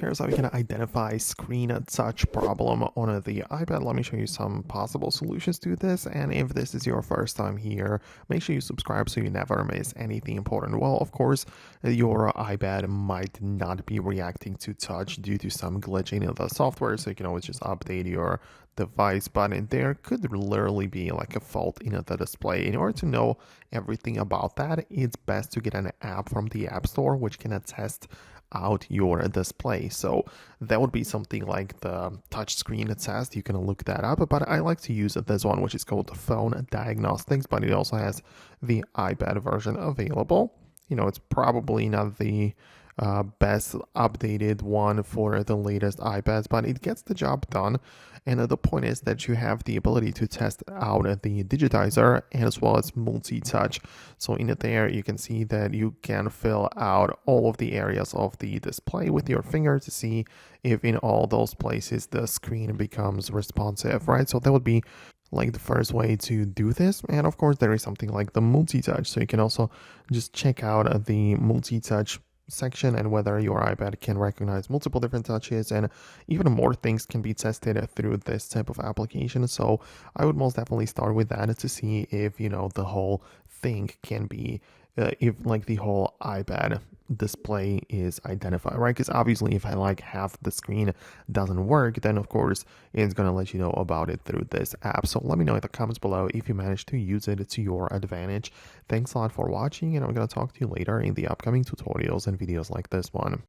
here's how you can identify screen touch problem on the iPad. Let me show you some possible solutions to this. And if this is your first time here, make sure you subscribe so you never miss anything important. Well, of course, your iPad might not be reacting to touch due to some glitching in the software. So you can always just update your device, but there could literally be like a fault in the display. In order to know everything about that, it's best to get an app from the App Store which can test out your display. So that would be something like the touchscreen test. You can look that up, but I like to use this one, which is called the Phone Diagnostics, but it also has the iPad version available. It's probably not the best updated one for the latest iPads, but it gets the job done. And the point is that you have the ability to test out the digitizer as well as multi-touch. So in there, you can see that you can fill out all of the areas of the display with your finger to see if in all those places the screen becomes responsive, right? So that would be like the first way to do this. And of course, there is something like the multi-touch. So you can also just check out the multi-touch section and whether your iPad can recognize multiple different touches, and even more things can be tested through this type of application. So I would most definitely start with that to see if the whole thing can be if like the whole iPad display is identified, right? Because obviously if I like half the screen doesn't work, then of course it's gonna let you know about it through this app. So let me know in the comments below if you managed to use it to your advantage. Thanks a lot for watching, and I'm gonna talk to you later in the upcoming tutorials and videos like this one.